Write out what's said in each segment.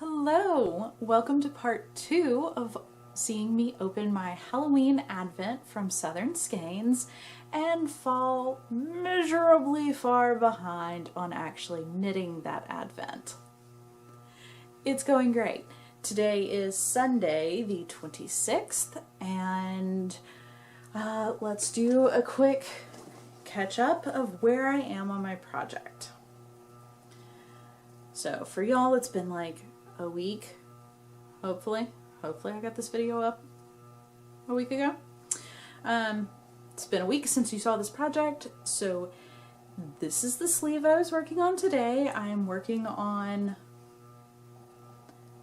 Hello! Welcome to part 2 of seeing me open my Halloween Advent from Southern Skeins and fall miserably far behind on actually knitting that Advent. It's going great. Today is Sunday the 26th and let's do a quick catch up of where I am on my project. So for y'all it's been like a week, hopefully I got this video up a week ago. It's been a week since you saw this project, so this is the sleeve I was working on today. I am working on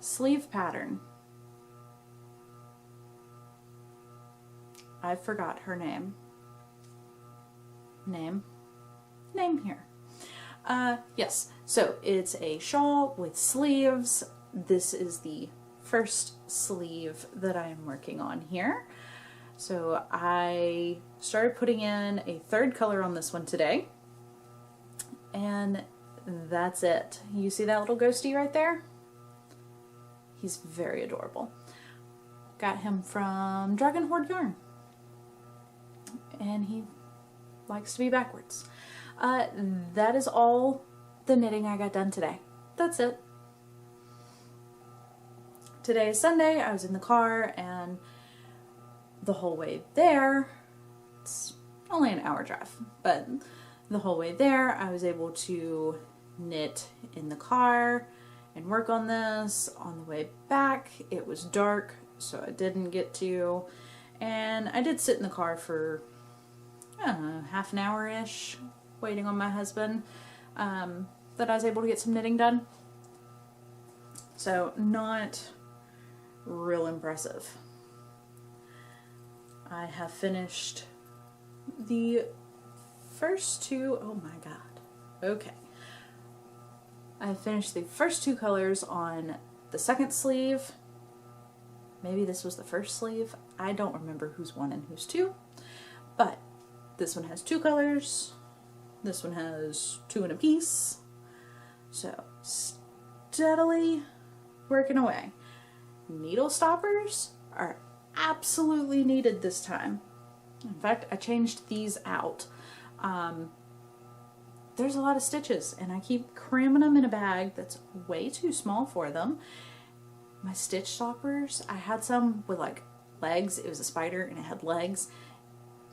sleeve pattern. I forgot her name. Name here. Yes, so it's a shawl with sleeves. This is the first sleeve that I am working on here. So I started putting in a third color on this one today. And that's it. You see that little ghosty right there? He's very adorable. Got him from Dragon Horde Yarn. And he likes to be backwards. That is all the knitting I got done today. That's it. Today is Sunday. I was in the car and the whole way there, it's only an hour drive, but the whole way there I was able to knit in the car and work on this. On the way back it was dark, so I didn't get to, and I did sit in the car for I don't know, half an hour-ish waiting on my husband, that I was able to get some knitting done. So not real impressive. I have finished the first two, oh my god, okay. I finished the first two colors on the second sleeve. Maybe this was the first sleeve. I don't remember who's one and who's two, but this one has two colors. This one has two in a piece. So steadily working away. Needle stoppers are absolutely needed this time. In fact, I changed these out. There's a lot of stitches and I keep cramming them in a bag that's way too small for them. My stitch stoppers, I had some with like legs. It was a spider and it had legs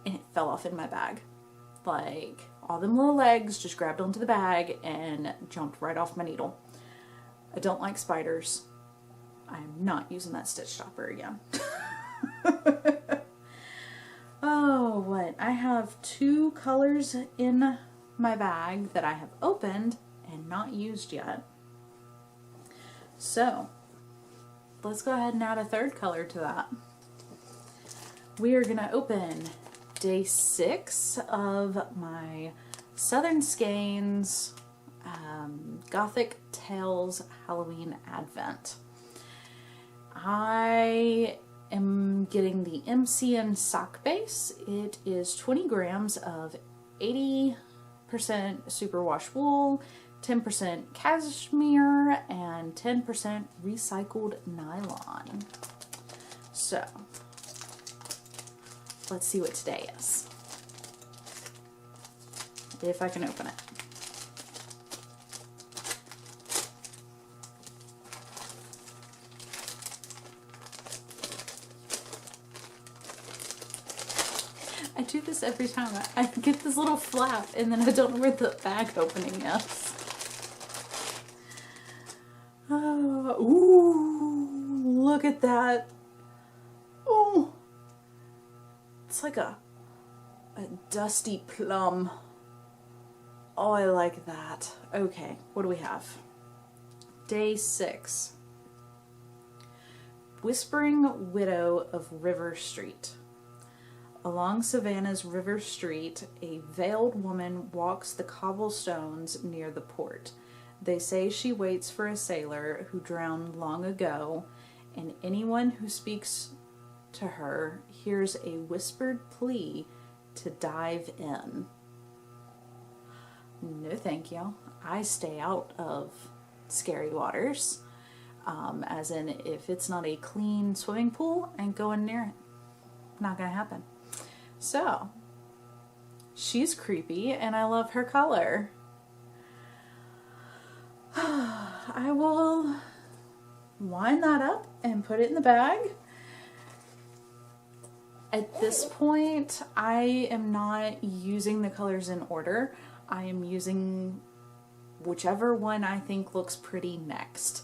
and it fell off in my bag. Like all them little legs just grabbed onto the bag and jumped right off my needle. I don't like spiders. I am not using that stitch stopper again. Oh, what? I have two colors in my bag that I have opened and not used yet. So, let's go ahead and add a third color to that. We are going to open day 6 of my Southern Skeins Gothic Tales Halloween Advent. I am getting the MCN sock base. It is 20 grams of 80% superwash wool, 10% cashmere, and 10% recycled nylon. So, let's see what today is. If I can open it. I do this every time. I get this little flap and then I don't know where the bag opening is. Oh, ooh, look at that. Oh, it's like a dusty plum. Oh, I like that. Okay, what do we have? Day 6. Whispering Widow of River Street. Along Savannah's River Street, a veiled woman walks the cobblestones near the port. They say she waits for a sailor who drowned long ago, and anyone who speaks to her hears a whispered plea to dive in. No thank you. I stay out of scary waters. As in, if it's not a clean swimming pool, I ain't going near it. Not gonna happen. So, she's creepy and I love her color. I will wind that up and put it in the bag. At this point, I am not using the colors in order. I am using whichever one I think looks pretty next.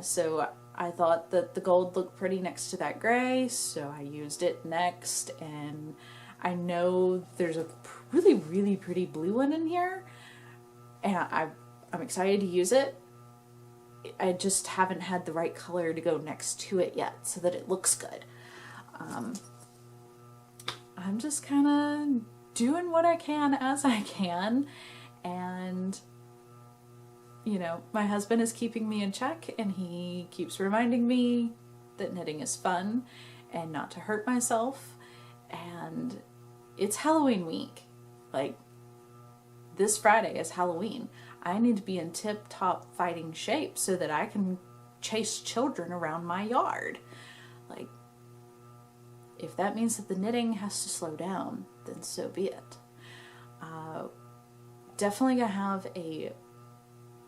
So I thought that the gold looked pretty next to that gray, so I used it next. And I know there's a really, really pretty blue one in here, and I'm excited to use it. I just haven't had the right color to go next to it yet so that it looks good. I'm just kind of doing what I can as I can, and you know, my husband is keeping me in check, and he keeps reminding me that knitting is fun and not to hurt myself. And it's Halloween week. Like, this Friday is Halloween. I need to be in tip-top fighting shape so that I can chase children around my yard. Like, if that means that the knitting has to slow down, then so be it. Definitely gonna have a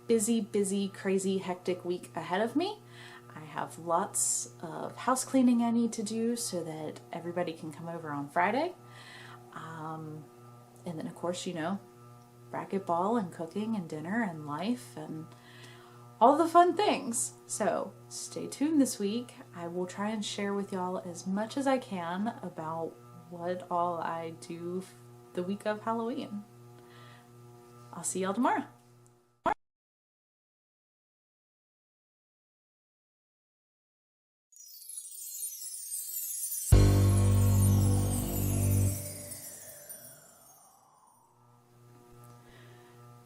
busy, crazy, hectic week ahead of me. I have lots of house cleaning I need to do so that everybody can come over on Friday. And then of course, you know, racquetball and cooking and dinner and life and all the fun things. So stay tuned this week. I will try and share with y'all as much as I can about what all I do the week of Halloween. I'll see y'all tomorrow.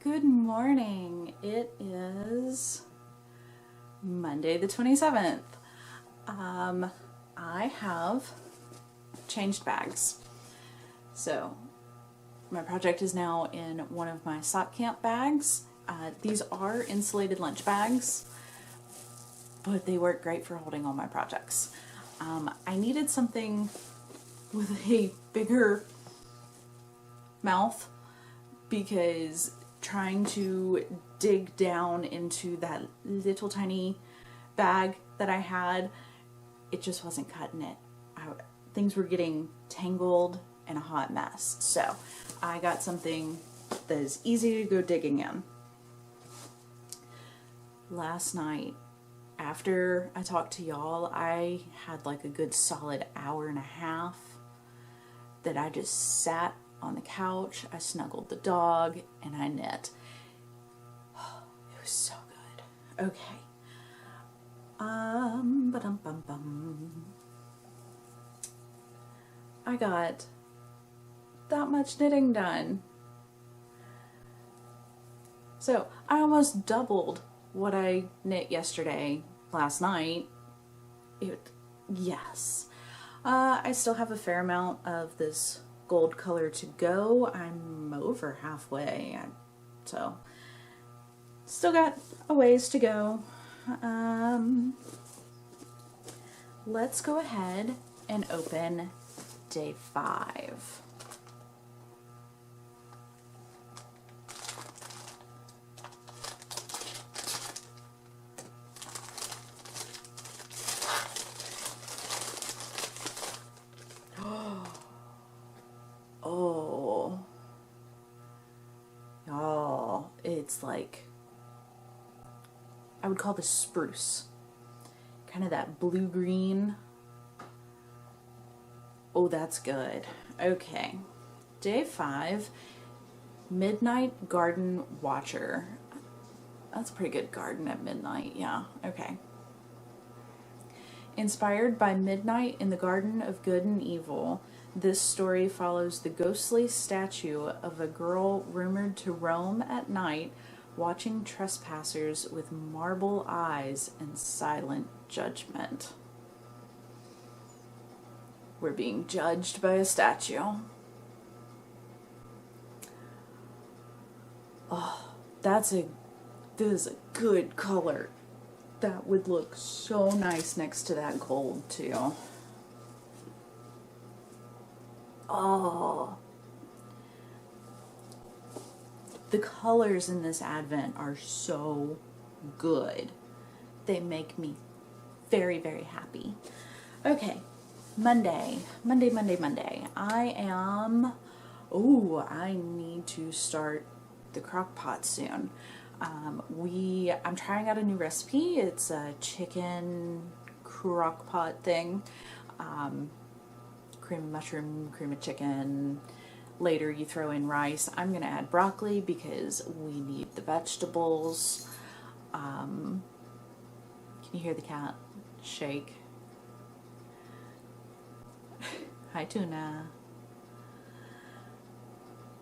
Good morning. It is Monday the 27th. I have changed bags. So my project is now in one of my sock camp bags. These are insulated lunch bags, but they work great for holding all my projects. I needed something with a bigger mouth because trying to dig down into that little tiny bag that I had, it just wasn't cutting it. Things were getting tangled and a hot mess. So I got something that is easy to go digging in. Last night, after I talked to y'all, I had like a good solid hour and a half that I just sat on the couch, I snuggled the dog, and I knit. It was so good. Okay. I got that much knitting done. So I almost doubled what I knit last night. Yes. I still have a fair amount of this gold color to go. I'm over halfway, so still got a ways to go. Let's go ahead and open day 5. It's like, I would call this spruce. Kind of that blue-green. Oh, that's good. Okay. Day 5, Midnight Garden Watcher. That's a pretty good garden at midnight, yeah, okay. Inspired by midnight in the Garden of Good and Evil, this story follows the ghostly statue of a girl rumored to roam at night, watching trespassers with marble eyes and silent judgment. We're being judged by a statue. Oh, this is a good color. That would look so nice next to that gold too. Oh, the colors in this advent are so good. They make me very, very happy. Okay, Monday. I need to start the crock pot soon. I'm trying out a new recipe. It's a chicken crock pot thing. Cream of mushroom, cream of chicken. Later you throw in rice. I'm going to add broccoli because we need the vegetables. Can you hear the cat shake? Hi, Tuna.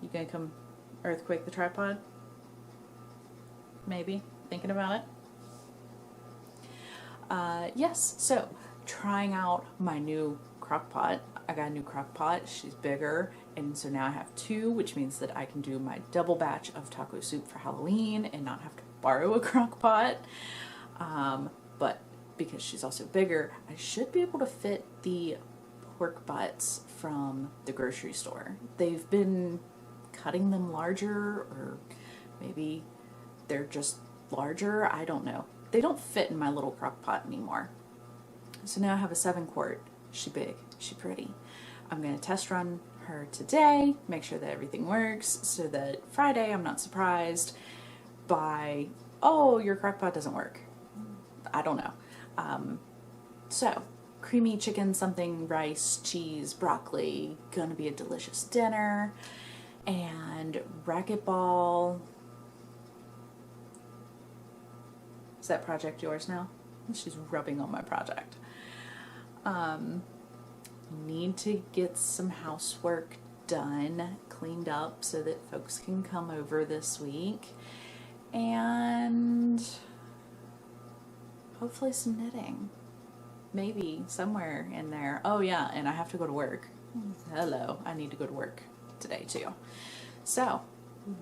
You gonna come earthquake the tripod? Maybe? Thinking about it? Yes, so trying out my new crock pot. I got a new crock pot. She's bigger, and so now I have two, which means that I can do my double batch of taco soup for Halloween and not have to borrow a crock pot. But because she's also bigger, I should be able to fit the pork butts from the grocery store. They've been cutting them larger, or maybe they're just larger. I don't know. They don't fit in my little crock pot anymore. So now I have a 7-quart. She big, she pretty. I'm going to test run her today, make sure that everything works, so that Friday I'm not surprised by, oh, your crock pot doesn't work. I don't know. So, creamy chicken, something, rice, cheese, broccoli, gonna be a delicious dinner. And racquetball. Is that project yours now? She's rubbing on my project. Need to get some housework done, cleaned up so that folks can come over this week. And hopefully some knitting. Maybe somewhere in there. Oh yeah, and I have to go to work. Hello, I need to go to work today too. So,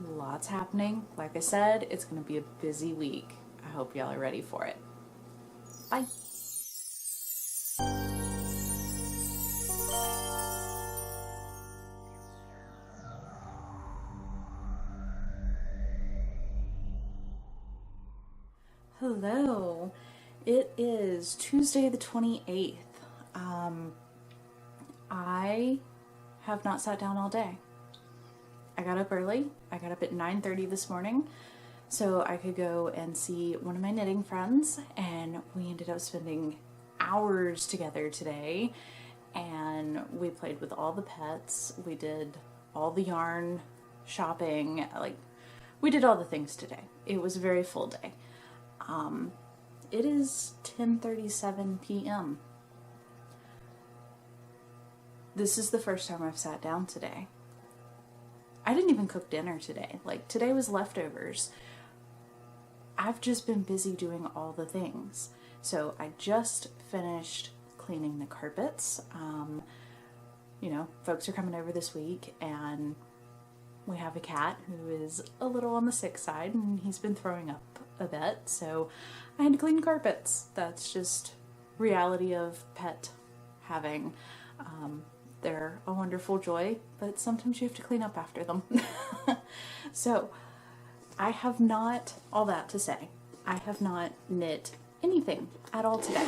lots happening. Like I said, it's going to be a busy week. I hope y'all are ready for it. Bye. Hello. It is Tuesday the 28th. I have not sat down all day. I got up early. I got up at 9:30 this morning so I could go and see one of my knitting friends, and we ended up spending hours together today, and we played with all the pets. We did all the yarn shopping. We did all the things today. It was a very full day. It is 10:37 p.m. This is the first time I've sat down today. I didn't even cook dinner today. Today was leftovers. I've just been busy doing all the things. So I just finished cleaning the carpets. Folks are coming over this week, and we have a cat who is a little on the sick side, and he's been throwing up a bit, so I had to clean carpets. That's just reality of pet having. They're a wonderful joy, but sometimes you have to clean up after them. So I have not, all that to say, I have not knit anything at all today.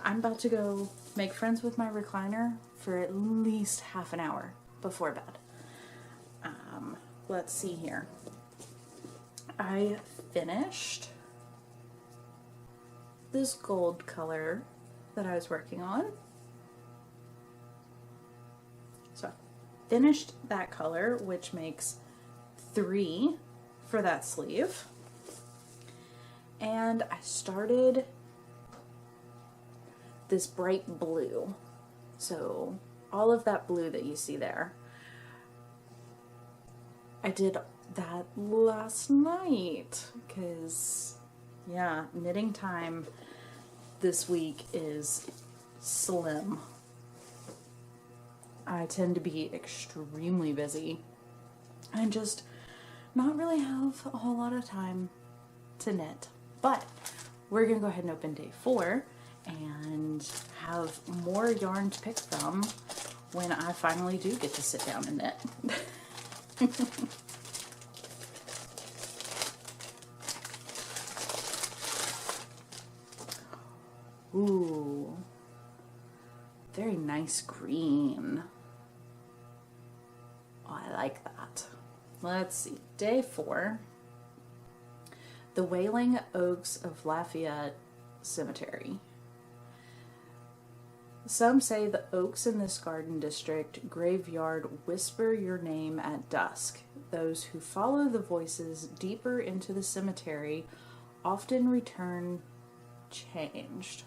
I'm about to go make friends with my recliner for at least half an hour before bed. Let's see here. I finished this gold color that I was working on. So I finished that color, which makes 3 for that sleeve. And I started this bright blue. So all of that blue that you see there, I did that last night because, yeah, knitting time this week is slim. I tend to be extremely busy and just not really have a whole lot of time to knit. But we're gonna go ahead and open day 4 and have more yarn to pick from when I finally do get to sit down and knit. Ooh, very nice green. Oh, I like that. Let's see, day 4. The Wailing Oaks of Lafayette Cemetery. Some say the oaks in this garden district graveyard whisper your name at dusk. Those who follow the voices deeper into the cemetery often return changed.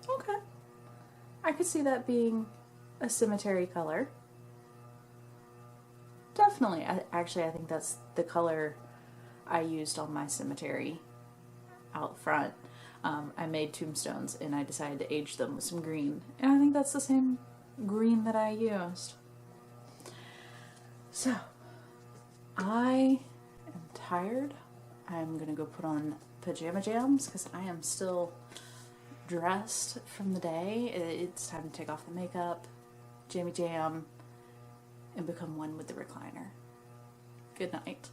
Okay. I could see that being a cemetery color. Definitely. Actually, I think that's the color I used on my cemetery out front. I made tombstones and I decided to age them with some green. And I think that's the same green that I used. So, I am tired. I'm going to go put on pajama jams because I am still dressed from the day. It's time to take off the makeup, jammy jam, and become one with the recliner. Good night.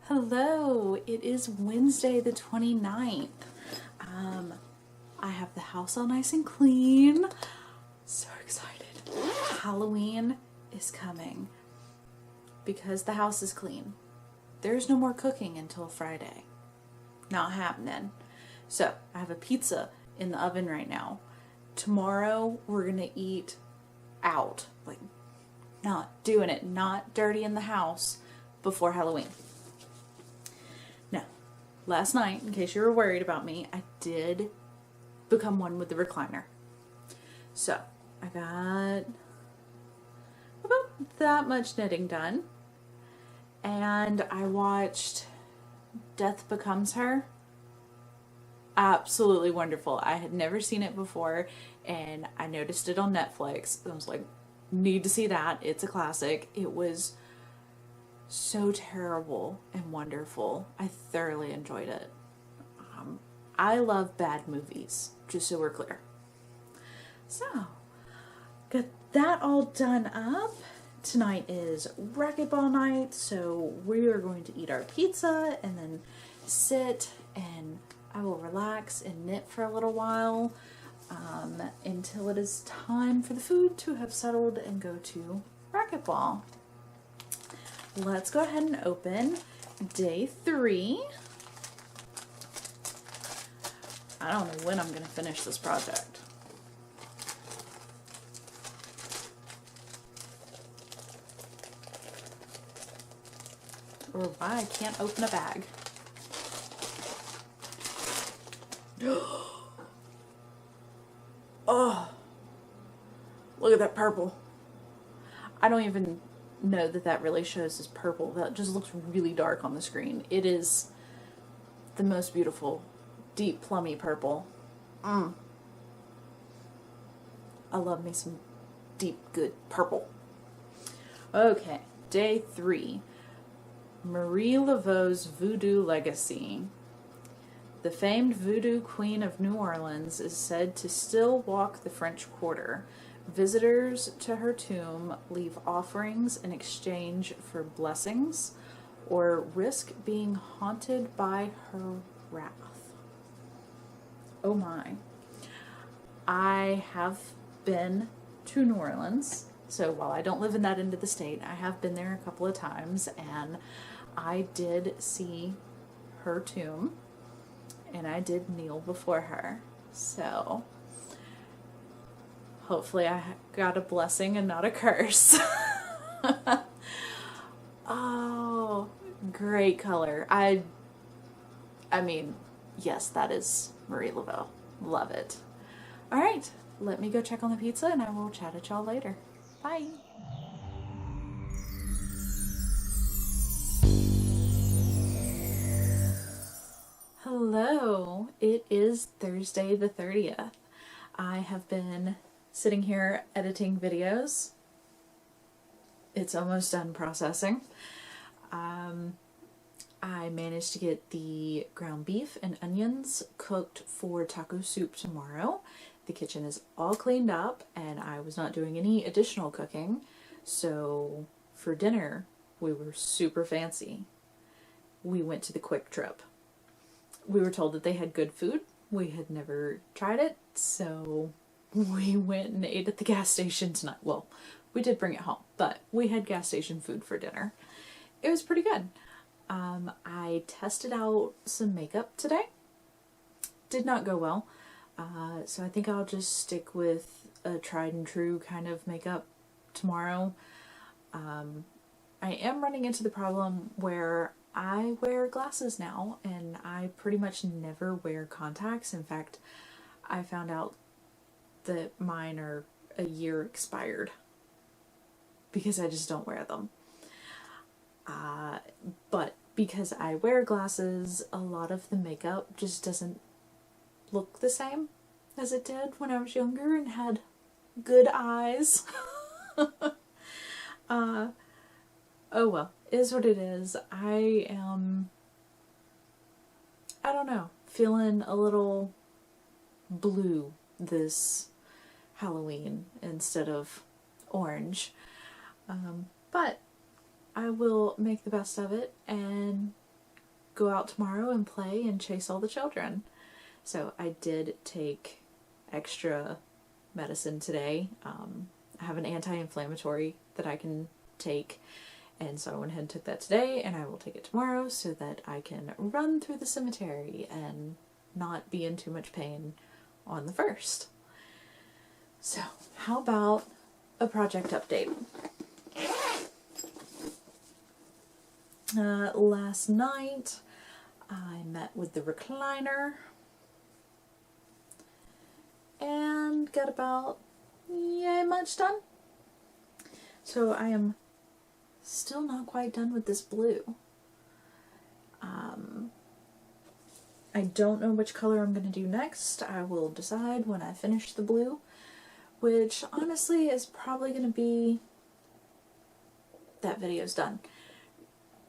Hello, it is Wednesday the 29th. I have the house all nice and clean. So excited. Halloween is coming because the house is clean. There's no more cooking until Friday. Not happening. So I have a pizza in the oven right now. Tomorrow we're gonna eat out. Like, not doing it, not dirty in the house before Halloween. Now, last night, in case you were worried about me, I did become one with the recliner. So I got about that much knitting done, and I watched Death Becomes Her. Absolutely wonderful. I had never seen it before, and I noticed it on Netflix. I was like, need to see that. It's a classic. It was so terrible and wonderful. I thoroughly enjoyed it. I love bad movies, just so we're clear. So, got that all done up. Tonight is racquetball night, so we are going to eat our pizza and then sit, and I will relax and knit for a little while until it is time for the food to have settled and go to racquetball. Let's go ahead and open day 3. I don't know when I'm going to finish this project. Or why I can't open a bag. Oh, look at that purple. I don't even know that that really shows as purple. That just looks really dark on the screen. It is the most beautiful, deep, plummy purple. I love me some deep, good purple. Okay, day 3. Marie Laveau's Voodoo Legacy. The famed voodoo queen of New Orleans is said to still walk the French Quarter. Visitors to her tomb leave offerings in exchange for blessings or risk being haunted by her wrath. Oh my. I have been to New Orleans, so while I don't live in that end of the state, I have been there a couple of times, and I did see her tomb, and I did kneel before her. So hopefully I got a blessing and not a curse. Oh, great color. I mean, yes, that is Marie Laveau. Love it. All right, let me go check on the pizza and I will chat at y'all later. Bye. Hello, it is Thursday the 30th. I have been sitting here editing videos. It's almost done processing. I managed to get the ground beef and onions cooked for taco soup tomorrow. The kitchen is all cleaned up and I was not doing any additional cooking. So for dinner, we were super fancy. We went to the Quick Trip. We were told that they had good food. We had never tried it, so we went and ate at the gas station tonight. Well, we did bring it home, but we had gas station food for dinner. It was pretty good. I tested out some makeup today. Did not go well, so I think I'll just stick with a tried and true kind of makeup tomorrow. I am running into the problem where I wear glasses now, and I pretty much never wear contacts. In fact, I found out that mine are a year expired because I just don't wear them. But because I wear glasses, a lot of the makeup just doesn't look the same as it did when I was younger and had good eyes. Oh well, is what it is. I don't know, feeling a little blue this Halloween instead of orange. But I will make the best of it and go out tomorrow and play and chase all the children. So I did take extra medicine today. I have an anti-inflammatory that I can take. And so I went ahead and took that today, and I will take it tomorrow so that I can run through the cemetery and not be in too much pain on the 1st. So, how about a project update? Last night, I met with the recliner and got about yay much done. So I am still not quite done with this blue. I don't know which color I'm going to do next. I will decide when I finish the blue, which honestly is probably going to be that video's done.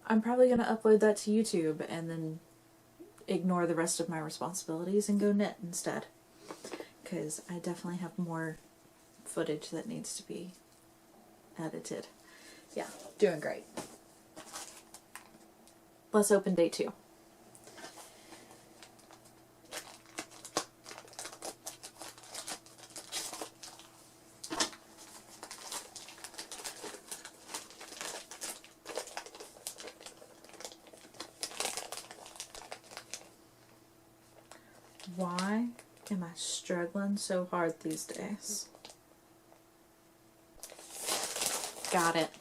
I'm probably going to upload that to YouTube and then ignore the rest of my responsibilities and go knit instead, because I definitely have more footage that needs to be edited. Yeah, doing great. Let's open day 2. Why am I struggling so hard these days? Got it.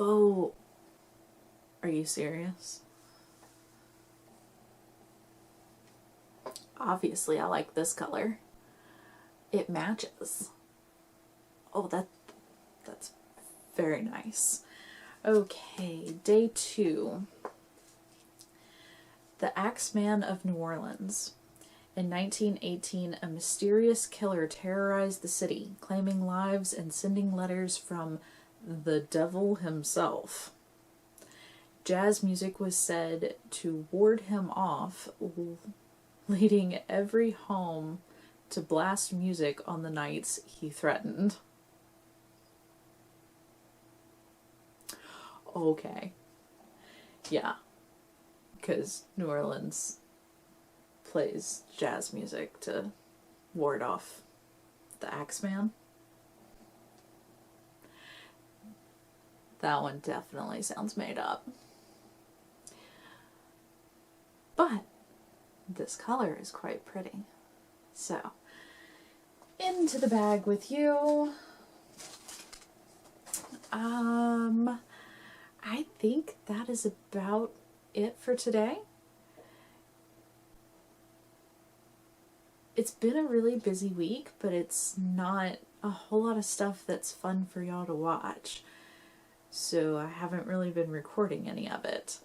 Oh, are you serious? Obviously, I like this color. It matches. Oh, that's very nice. Okay, day 2. The Axeman of New Orleans. In 1918, a mysterious killer terrorized the city, claiming lives and sending letters from the devil himself. Jazz music was said to ward him off, leading every home to blast music on the nights he threatened. Okay. Yeah. Because New Orleans plays jazz music to ward off the Axeman. That one definitely sounds made up. But this color is quite pretty. So, into the bag with you. I think that is about it for today. It's been a really busy week, but it's not a whole lot of stuff that's fun for y'all to watch. so I haven't really been recording any of it.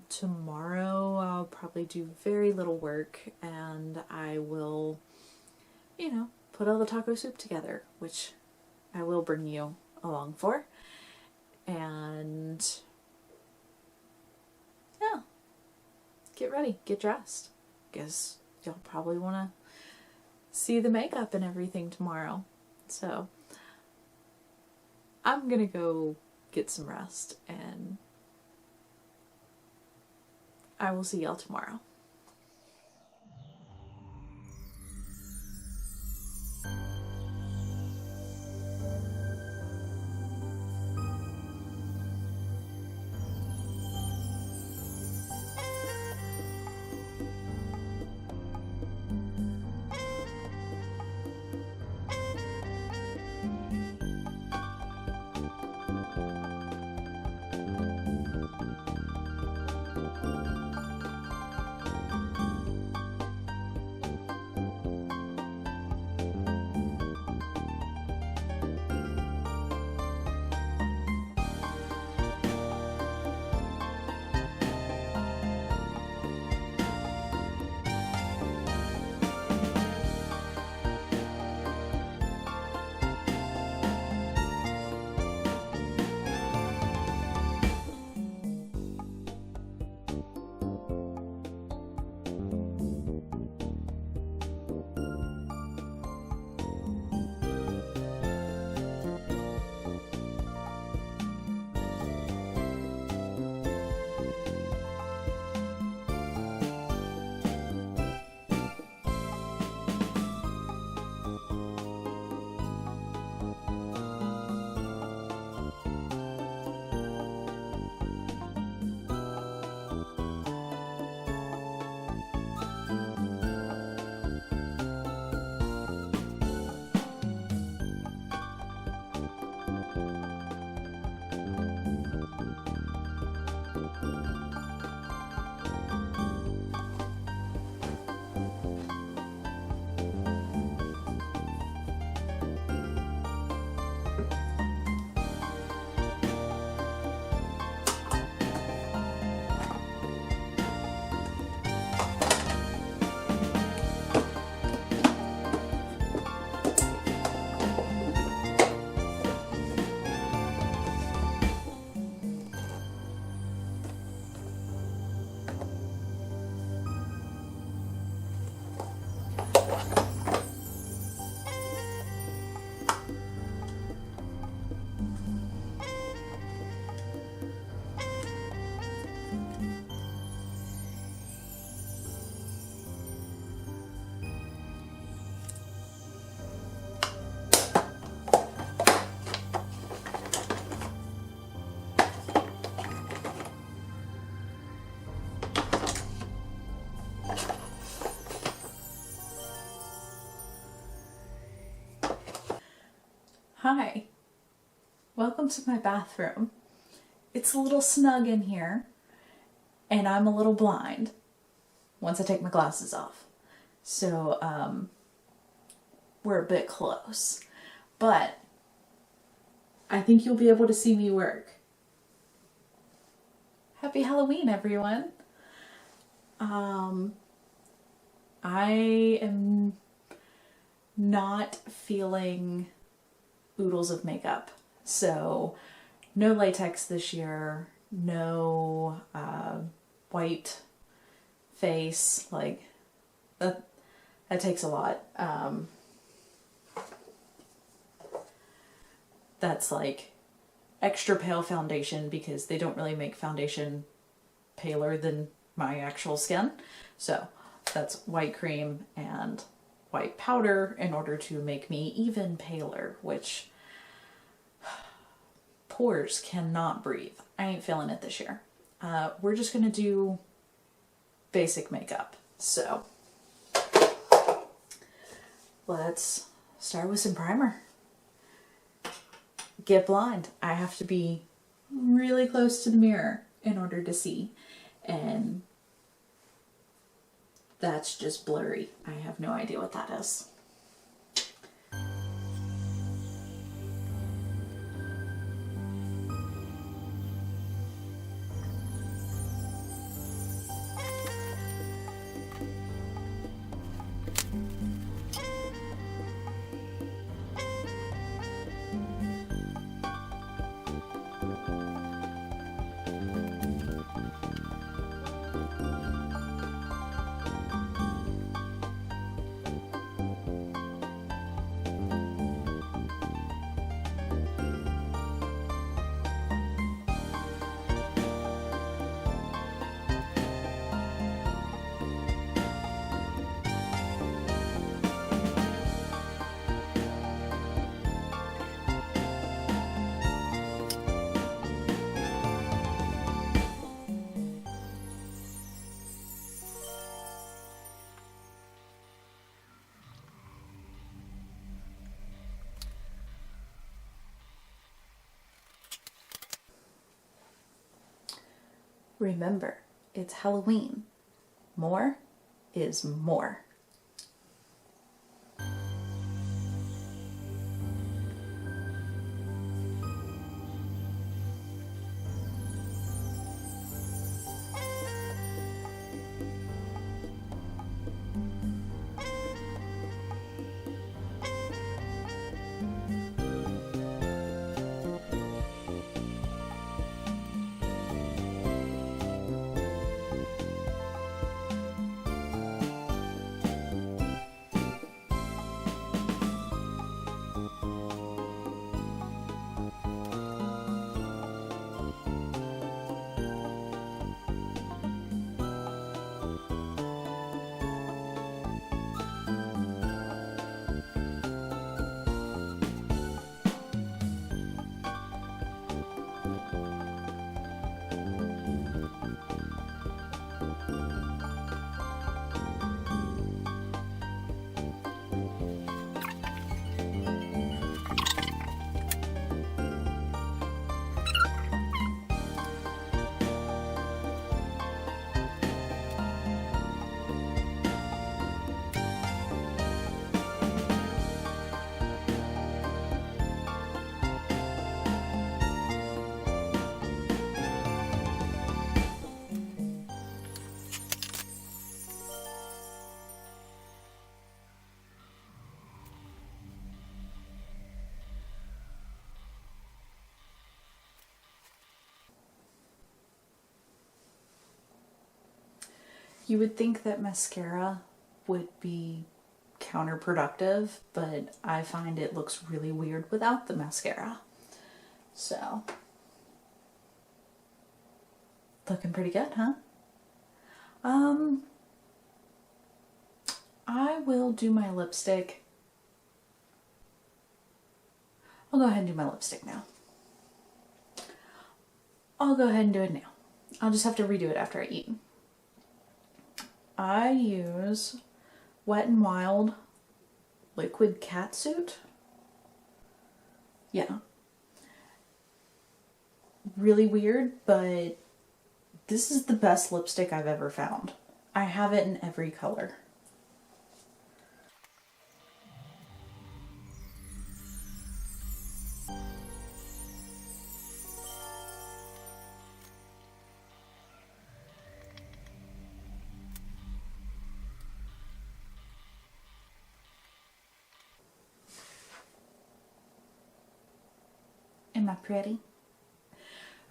Tomorrow I'll probably do very little work, and I will, you know, put all the taco soup together, which I will bring you along for. And yeah, get ready, get dressed. Guess you'll probably want to see the makeup and everything tomorrow. So I'm gonna go get some rest, and I will see y'all tomorrow. Hi, welcome to my bathroom. It's a little snug in here, and I'm a little blind once I take my glasses off. So, we're a bit close, but I think you'll be able to see me work. Happy Halloween, everyone. I am not feeling oodles of makeup, so no latex this year, no white face, like that takes a lot. That's like extra pale foundation because they don't really make foundation paler than my actual skin. So that's white cream and white powder in order to make me even paler, which pores cannot breathe. I ain't feeling it this year. We're just gonna do basic makeup. So let's start with some primer. Get blind. I have to be really close to the mirror in order to see, and that's just blurry. I have no idea what that is. Remember, it's Halloween. More is more. You would think that mascara would be counterproductive, but I find it looks really weird without the mascara. So, looking pretty good, huh? I will do my lipstick. I'll go ahead and do my lipstick now. I'll go ahead and do it now. I'll just have to redo it after I eat. I use Wet n Wild Liquid Catsuit. Yeah. Really weird, but this is the best lipstick I've ever found. I have it in every color. Am I pretty?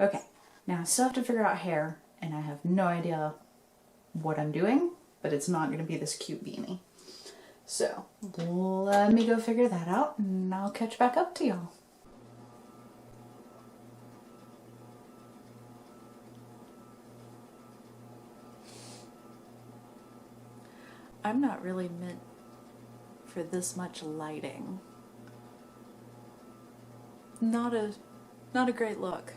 Okay, now I still have to figure out hair, and I have no idea what I'm doing, but it's not going to be this cute beanie. So, let me go figure that out, and I'll catch back up to y'all. I'm not really meant for this much lighting. Not a great look.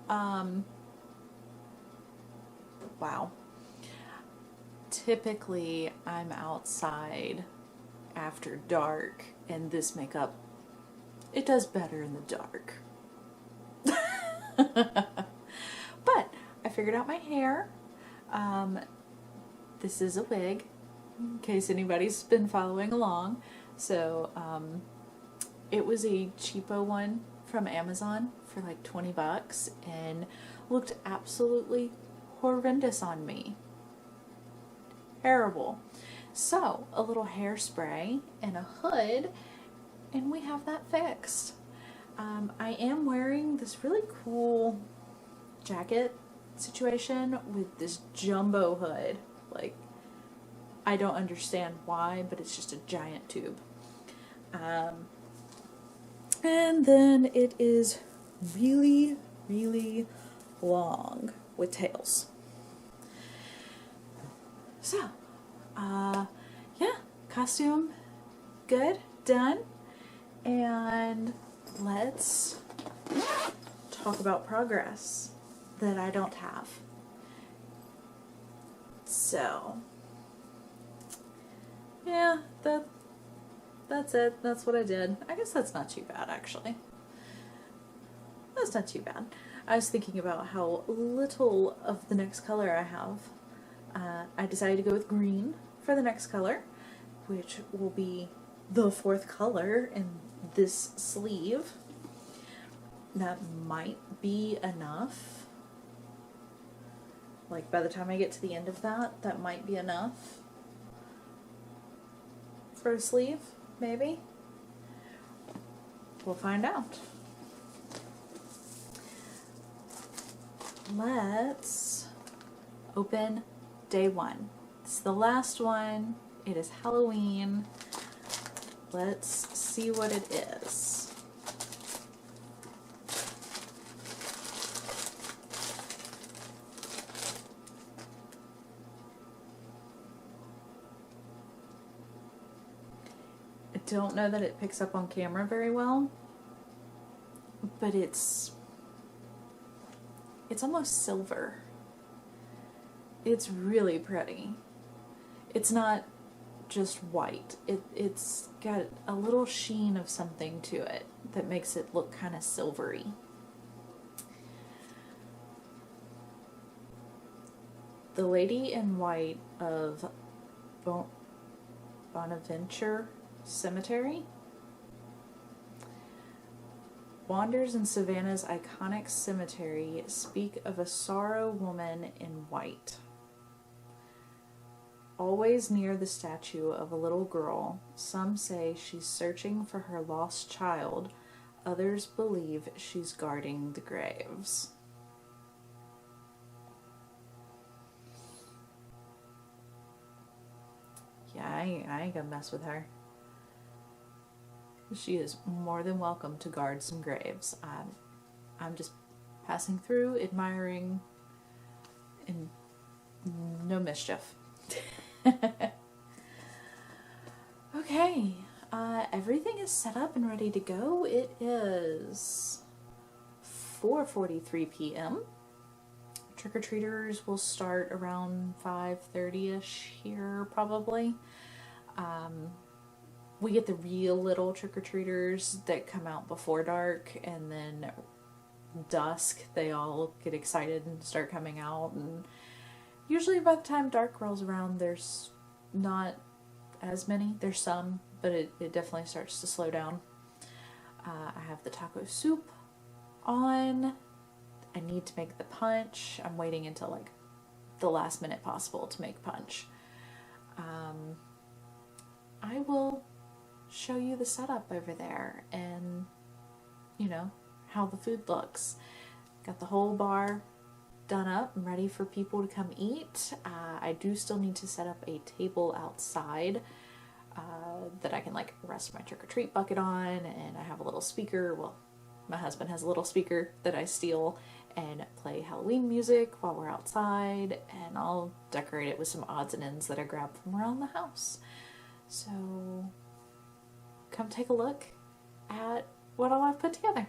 Wow. Typically, I'm outside after dark, and this makeup, it does better in the dark. But I figured out my hair. This is a wig, in case anybody's been following along. So, it was a cheapo one from Amazon for like 20 bucks and looked absolutely horrendous on me. Terrible. So, a little hairspray and a hood, and we have that fixed. I am wearing this really cool jacket situation with this jumbo hood. Like, I don't understand why, but it's just a giant tube. And then it is really, really long with tails. So, yeah, costume, good, done. And let's talk about progress that I don't have. So, yeah, that's it. That's what I did. I guess that's not too bad, actually. That's not too bad. I was thinking about how little of the next color I have. I decided to go with green for the next color, which will be the fourth color in this sleeve. That might be enough. Like by the time I get to the end of that, that might be enough for a sleeve, maybe. We'll find out. Let's open day one. It's the last one. It is Halloween. Let's see what it is. I don't know that it picks up on camera very well, but it's almost silver. It's really pretty. It's not just white. It's got a little sheen of something to it that makes it look kind of silvery. The lady in white of Bonaventure Cemetery wanders in Savannah's iconic cemetery, speak of a sorrow woman in white. Always near the statue of a little girl, some say she's searching for her lost child, others believe she's guarding the graves. Yeah, I ain't gonna mess with her. She is more than welcome to guard some graves. I'm just passing through, admiring, and no mischief. Okay, everything is set up and ready to go. It is 4:43 p.m. Trick-or-treaters will start around 5:30ish here, probably. We get the real little trick-or-treaters that come out before dark, and then dusk they all get excited and start coming out, and usually by the time dark rolls around there's not as many. There's some, but it definitely starts to slow down. I have the taco soup on. I need to make the punch. I'm waiting until like the last minute possible to make punch. I will show you the setup over there and, you know, how the food looks. Got the whole bar done up and ready for people to come eat. I do still need to set up a table outside that I can like rest my trick-or-treat bucket on, and I have a little speaker. Well, my husband has a little speaker that I steal and play Halloween music while we're outside, and I'll decorate it with some odds and ends that I grabbed from around the house. So come take a look at what all I've put together.